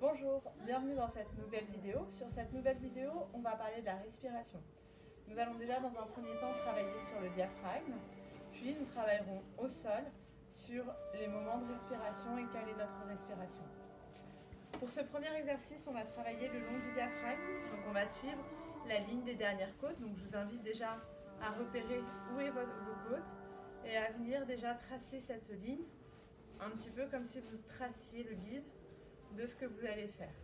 Bonjour, bienvenue dans cette nouvelle vidéo. Sur cette nouvelle vidéo, on va parler de la respiration. Nous allons déjà dans un premier temps travailler sur le diaphragme, puis nous travaillerons au sol sur les moments de respiration et quelle est notre respiration. Pour ce premier exercice, on va travailler le long du diaphragme, donc on va suivre la ligne des dernières côtes. Donc je vous invite déjà à repérer où est vos côtes et à venir déjà tracer cette ligne, un petit peu comme si vous traciez le guide de ce que vous allez faire.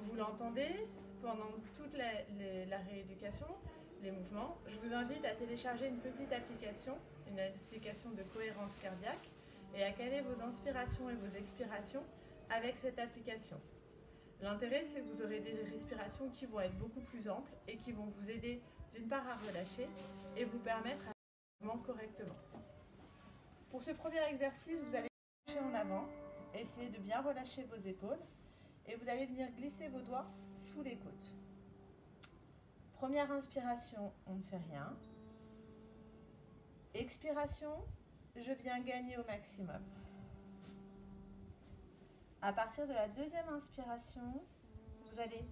Vous l'entendez pendant toute la rééducation, les mouvements. Je vous invite à télécharger une petite application, une application de cohérence cardiaque, et à caler vos inspirations et vos expirations avec cette application. L'intérêt, c'est que vous aurez des respirations qui vont être beaucoup plus amples et qui vont vous aider d'une part à relâcher et vous permettre à mouvement correctement. Pour ce premier exercice, vous allez marcher en avant, essayer de bien relâcher vos épaules et vous allez venir glisser vos doigts sous les côtes. Première inspiration, on ne fait rien. Expiration, je viens gagner au maximum. À partir de la deuxième inspiration, vous allez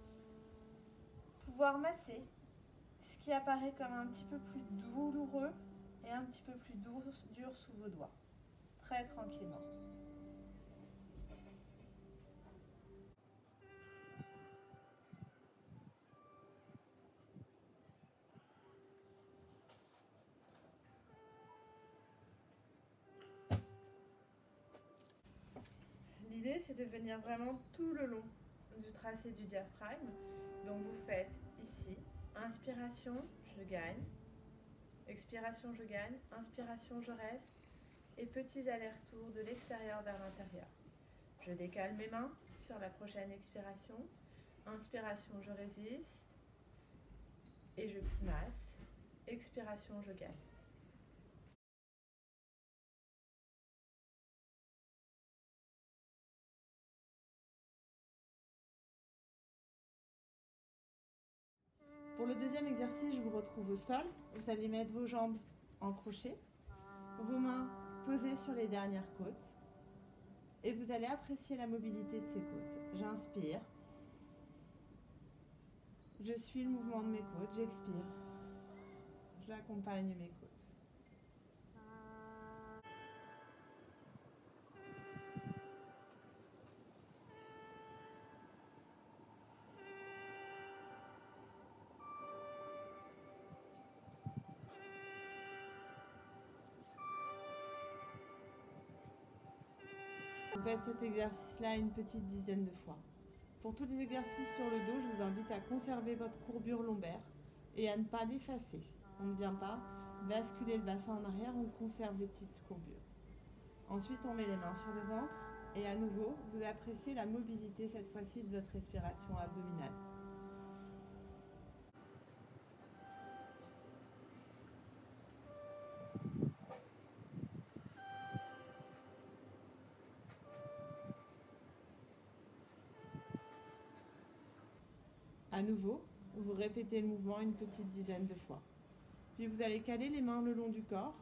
pouvoir masser ce qui apparaît comme un petit peu plus douloureux et un petit peu plus dur sous vos doigts, très tranquillement. L'idée, c'est de venir vraiment tout le long du tracé du diaphragme. Donc vous faites ici, inspiration, je gagne, expiration, je gagne, inspiration, je reste, et petits allers-retours de l'extérieur vers l'intérieur. Je décale mes mains sur la prochaine expiration, inspiration, je résiste, et je masse, expiration, je gagne. Pour le deuxième exercice, je vous retrouve au sol. Vous allez mettre vos jambes en crochet, vos mains posées sur les dernières côtes et vous allez apprécier la mobilité de ces côtes. J'inspire, je suis le mouvement de mes côtes, j'expire, j'accompagne mes côtes. Vous faites cet exercice-là une petite dizaine de fois. Pour tous les exercices sur le dos, je vous invite à conserver votre courbure lombaire et à ne pas l'effacer. On ne vient pas basculer le bassin en arrière, on conserve les petites courbures. Ensuite, on met les mains sur le ventre et à nouveau, vous appréciez la mobilité cette fois-ci de votre respiration abdominale. À nouveau, vous répétez le mouvement une petite dizaine de fois. Puis vous allez caler les mains le long du corps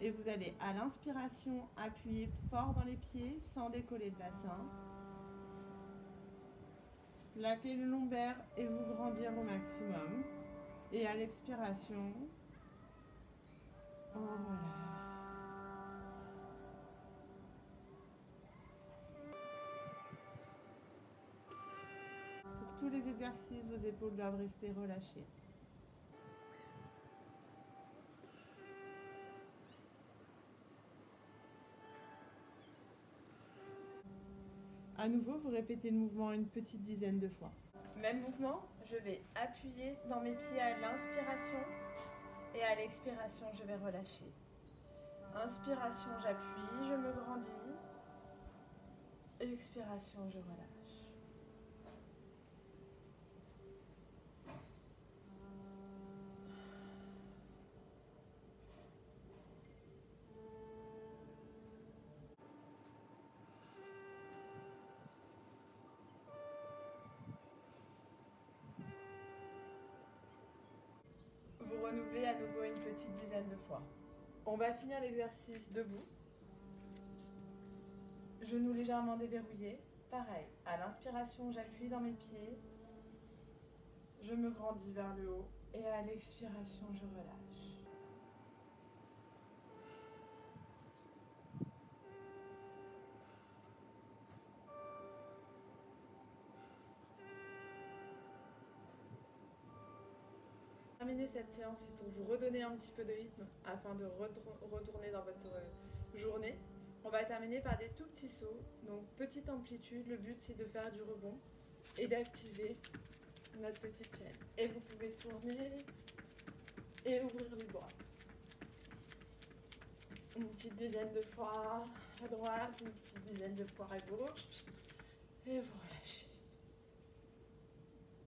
et vous allez à l'inspiration appuyer fort dans les pieds sans décoller le bassin. Plaquer le lombaire et vous grandir au maximum. Et à l'expiration, on relâche. Pour tous les exercices, vos épaules doivent rester relâchées. À nouveau, vous répétez le mouvement une petite dizaine de fois. Même mouvement, je vais appuyer dans mes pieds à l'inspiration et à l'expiration, je vais relâcher. Inspiration, j'appuie, je me grandis. Expiration, je relâche. Vous renouvelez à nouveau une petite dizaine de fois. On va finir l'exercice debout. Genoux légèrement déverrouillés. Pareil, à l'inspiration, j'appuie dans mes pieds. Je me grandis vers le haut. Et à l'expiration, je relâche. Terminer cette séance, c'est pour vous redonner un petit peu de rythme afin de retourner dans votre journée. On va terminer par des tout petits sauts, donc petite amplitude. Le but c'est de faire du rebond et d'activer notre petite chaîne. Et vous pouvez tourner et ouvrir les bras. Une petite dizaine de fois à droite, une petite dizaine de fois à gauche. Et voilà.